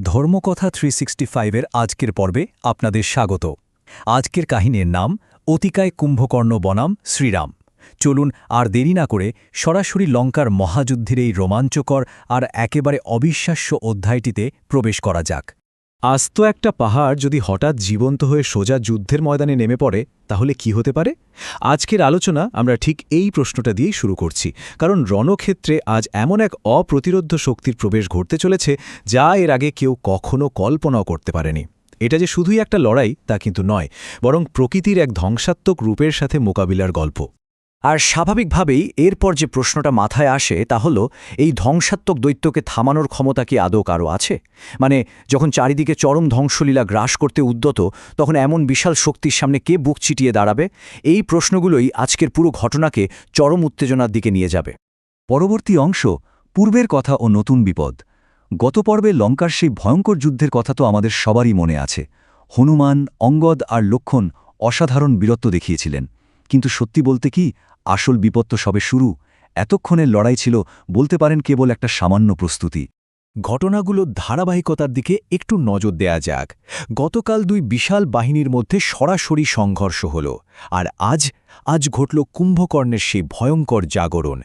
ধর্মকথা 365 এর আজকের পর্বে আপনাদের স্বাগত। আজকের কাহিনীর নাম অতিকায় কুম্ভকর্ণ বনাম শ্রীরাম। চলুন আর দেরি না করে সরাসরি লঙ্কার মহাযুদ্ধের এই রোমাঞ্চকর আর একেবারে অবিশ্বাস্য অধ্যায়টিতে প্রবেশ করা যাক। আস্ত একটা পাহাড় যদি হঠাৎ জীবন্ত হয়ে সোজা যুদ্ধের ময়দানে নেমে পড়ে তাহলে কি হতে পারে? আজকের আলোচনা আমরা ঠিক এই প্রশ্নটা দিয়েই শুরু করছি, কারণ রণক্ষেত্রে আজ এমন এক অপ্রতিরোধ্য শক্তির প্রবেশ ঘটতে চলেছে যা এর আগে কেউ কখনো কল্পনাও করতে পারেনি। এটা যে শুধুই একটা লড়াই তা কিন্তু নয়, বরং প্রকৃতির এক ধ্বংসাত্মক রূপের সাথে মোকাবিলার গল্প। আর স্বাভাবিকভাবেই এরপর যে প্রশ্নটা মাথায় আসে তা হল, এই ধ্বংসাত্মক দৈত্যকে থামানোর ক্ষমতা কি আদৌ কারও আছে? মানে যখন চারিদিকে চরম ধ্বংসলীলা গ্রাস করতে উদ্যত, তখন এমন বিশাল শক্তির সামনে কে বুক চিটিয়ে দাঁড়াবে? এই প্রশ্নগুলোই আজকের পুরো ঘটনাকে চরম উত্তেজনার দিকে নিয়ে যাবে। পরবর্তী অংশ পূর্বের কথা ও নতুন বিপদ। গত পর্বে লঙ্কার সেই ভয়ঙ্কর যুদ্ধের কথা তো আমাদের সবারই মনে আছে। হনুমান, অঙ্গদ আর লক্ষণ অসাধারণ বীরত্ব দেখিয়েছিলেন, কিন্তু সত্যি বলতে কি, আসল বিপদ তো সবে শুরু। এতক্ষণের লড়াই ছিল বলতে পারেন কেবল একটা সামান্য প্রস্তুতি। ঘটনাগুলোর ধারাবাহিকতার দিকে একটু নজর দেয়া যাক। গতকাল দুই বিশাল বাহিনীর মধ্যে সরাসরি সংঘর্ষ হল, আর আজ ঘটল কুম্ভকর্ণের সেই ভয়ঙ্কর জাগরণ।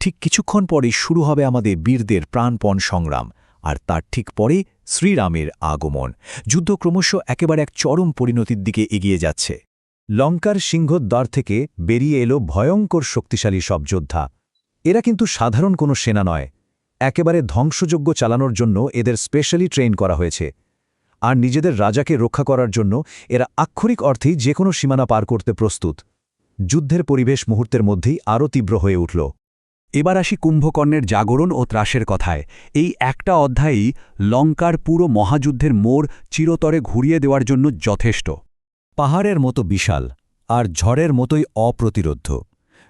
ঠিক কিছুক্ষণ পরেই শুরু হবে আমাদের বীরদের প্রাণপণ সংগ্রাম, আর তার ঠিক পরে শ্রীরামের আগমন। যুদ্ধ ক্রমশ একেবারে এক চরম পরিণতির দিকে এগিয়ে যাচ্ছে। লঙ্কার সিংহদ্বার থেকে বেরিয়ে এলো ভয়ঙ্কর শক্তিশালী সব যোদ্ধা। এরা কিন্তু সাধারণ কোনো সেনা নয়, একেবারে ধ্বংসযজ্ঞ চালানোর জন্য এদের স্পেশালি ট্রেন করা হয়েছে। আর নিজেদের রাজাকে রক্ষা করার জন্য এরা আক্ষরিক অর্থেই যে কোনো সীমানা পার করতে প্রস্তুত। যুদ্ধের পরিবেশ মুহূর্তের মধ্যেই আরও তীব্র হয়ে উঠল। এবার আসি কুম্ভকর্ণের জাগরণ ও ত্রাসের কথায়। এই একটা অধ্যায়ই লঙ্কার পুরো মহাযুদ্ধের মোড় চিরতরে ঘুরিয়ে দেওয়ার জন্য যথেষ্ট। পাহাড়ের মতো বিশাল আর ঝড়ের মতোই অপ্রতিরোধ্য।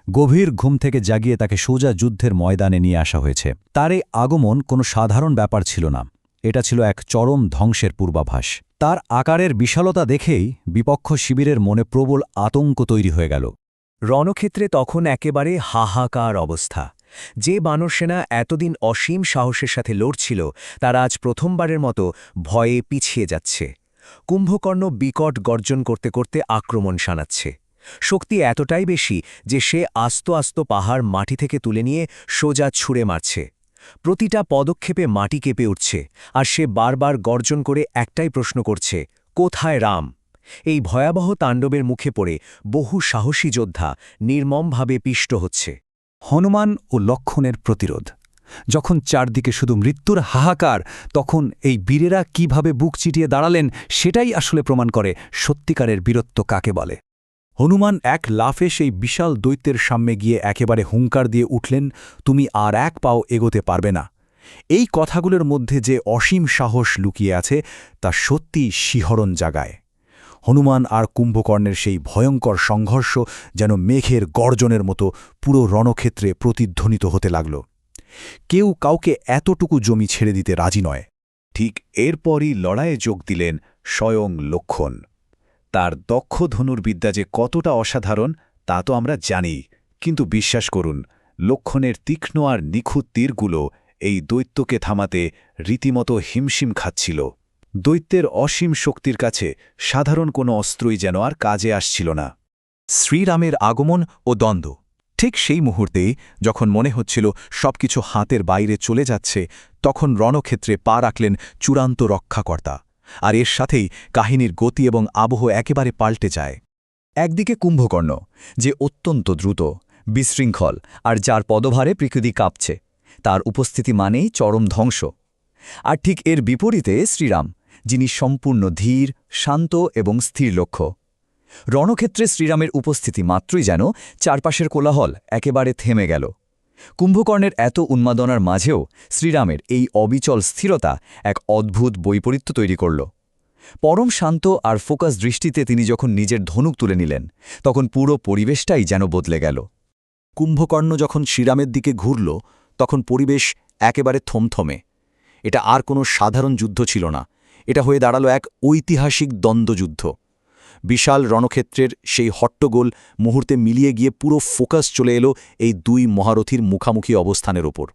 গভীর ঘুম থেকে জাগিয়ে তাকে সোজা যুদ্ধের ময়দানে নিয়ে আসা হয়েছে। তার এই আগমন কোনো সাধারণ ব্যাপার ছিল না, এটা ছিল এক চরম ধ্বংসের পূর্বাভাস। তার আকারের বিশালতা দেখেই বিপক্ষ শিবিরের মনে প্রবল আতঙ্ক তৈরি হয়ে গেল। রণক্ষেত্রে তখন একেবারে হাহাকার অবস্থা। যে বানরসেনা এতদিন অসীম সাহসের সাথে লড়ছিল, তারা আজ প্রথমবারের মতো ভয়ে পিছিয়ে যাচ্ছে। কুম্ভকর্ণ বিকট গর্জন করতে করতে আক্রমণ শানাচ্ছে। শক্তি এতটাই বেশি যে সে আস্ত আস্ত পাহাড় মাটি থেকে তুলে নিয়ে সোজা ছুঁড়ে মারছে। প্রতিটা পদক্ষেপে মাটি কেঁপে উঠছে, আর সে বারবার গর্জন করে একটাই প্রশ্ন করছে, কোথায় রাম? এই ভয়াবহ তাণ্ডবের মুখে পড়ে বহু সাহসী যোদ্ধা নির্মমভাবে পিষ্ট হচ্ছে। হনুমান ও লক্ষণের প্রতিরোধ। যখন চারদিকে শুধু মৃত্যুর হাহাকার, তখন এই বীরেরা কিভাবে বুক চিটিয়ে দাঁড়ালেন সেটাই আসলে প্রমাণ করে সত্যিকারের বীরত্ব কাকে বলে। হনুমান এক লাফে সেই বিশাল দৈত্যের সামনে গিয়ে একেবারে হুঙ্কার দিয়ে উঠলেন, তুমি আর এক পাও এগোতে পারবে না। এই কথাগুলোর মধ্যে যে অসীম সাহস লুকিয়ে আছে তা সত্যিই শিহরণ জাগায়। হনুমান আর কুম্ভকর্ণের সেই ভয়ঙ্কর সংঘর্ষ যেন মেঘের গর্জনের মতো পুরো রণক্ষেত্রে প্রতিধ্বনিত হতে লাগল। কেউ কাউকে এতটুকু জমি ছেড়ে দিতে রাজি নয়। ঠিক এরপরই লড়াইয়ে যোগ দিলেন স্বয়ং লক্ষণ। তার দক্ষ ধনুর্বিদ্যা যে কতটা অসাধারণ তা তো আমরা জানি, কিন্তু বিশ্বাস করুন, লক্ষণের তীক্ষ্ণ আর নিখুঁত তীরগুলো এই দৈত্যকে থামাতে রীতিমতো হিমশিম খাচ্ছিল। দৈত্যের অসীম শক্তির কাছে সাধারণ কোনো অস্ত্রই যেন আর কাজে আসছিল না। শ্রীরামের আগমন ও দ্বন্দ্ব। ঠিক সেই মুহূর্তেই যখন মনে হচ্ছিল সবকিছু হাতের বাইরে চলে যাচ্ছে, তখন রণক্ষেত্রে পা রাখলেন চূড়ান্ত রক্ষাকর্তা। আর এর সাথেই কাহিনীর গতি এবং আবহ একেবারে পাল্টে যায়। একদিকে কুম্ভকর্ণ, যে অত্যন্ত দ্রুত, বিশৃঙ্খল আর যার পদভারে প্রকৃতি কাঁপছে, তার উপস্থিতি মানেই চরম ধ্বংস। আর ঠিক এর বিপরীতে শ্রীরাম, যিনি সম্পূর্ণ ধীর, শান্ত এবং স্থির লক্ষ্য। রণক্ষেত্রে শ্রীরামের উপস্থিতি মাত্রই যেন চারপাশের কোলাহল একেবারে থেমে গেল। কুম্ভকর্ণের এত উন্মাদনার মাঝেও শ্রীরামের এই অবিচল স্থিরতা এক অদ্ভুত বৈপরীত্য তৈরি করল। পরম শান্ত আর ফোকাস দৃষ্টিতে তিনি যখন নিজের ধনুক তুলে নিলেন, তখন পুরো পরিবেশটাই যেন বদলে গেল। কুম্ভকর্ণ যখন শ্রীরামের দিকে ঘুরল, তখন পরিবেশ একেবারে থমথমে। এটা আর কোনো সাধারণ যুদ্ধ ছিল না, এটা হয়ে দাঁড়ালো এক ঐতিহাসিক দ্বন্দ্বযুদ্ধ। বিশাল রণক্ষেত্রের সেই হট্টগোল মুহূর্তে মিলিয়ে গিয়ে পুরো ফোকাস চলে এলো এই দুই মহারথীর মুখামুখি অবস্থানের ওপর।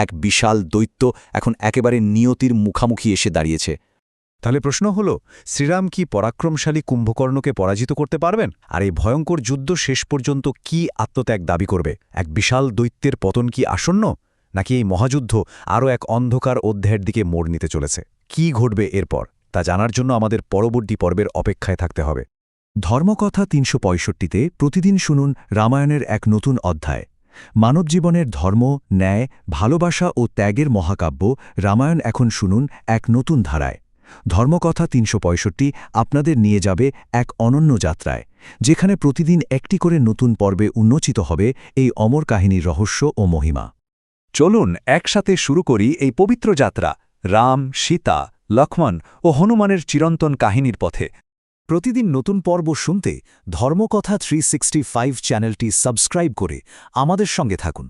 এক বিশাল দৈত্য এখন একেবারে নিয়তির মুখামুখি এসে দাঁড়িয়েছে। তাহলে প্রশ্ন হল, শ্রীরাম কি পরাক্রমশালী কুম্ভকর্ণকে পরাজিত করতে পারবেন? আর এই ভয়ঙ্কর যুদ্ধ শেষ পর্যন্ত কি আত্মত্যাগ দাবি করবে? এক বিশাল দৈত্যের পতন কি আসন্ন, নাকি এই মহাযুদ্ধ আরও এক অন্ধকার অধ্যায়ের দিকে মোড় নিতে চলেছে? কি ঘটবে এরপর তা জানার জন্য আমাদের পরবর্তী পর্বের অপেক্ষায় থাকতে হবে। ধর্মকথা ৩৬৫তে প্রতিদিন শুনুন রামায়ণের এক নতুন অধ্যায়। মানবজীবনের ধর্ম, ন্যায়, ভালোবাসা ও ত্যাগের মহাকাব্য রামায়ণ এখন শুনুন এক নতুন ধারায়। ধর্মকথা ৩৬৫ আপনাদের নিয়ে যাবে এক অনন্য যাত্রায়, যেখানে প্রতিদিন একটি করে নতুন পর্বে উন্মোচিত হবে এই অমর কাহিনীর রহস্য ও মহিমা। চলুন একসাথে শুরু করি এই পবিত্র যাত্রা, রাম, সীতা, লক্ষ্মণ ও হনুমানের চিরন্তন কাহিনীর পথে। প্রতিদিন নতুন পর্ব শুনতে ধর্মকথা 365 চ্যানেলটি সাবস্ক্রাইব করে আমাদের সঙ্গে থাকুন।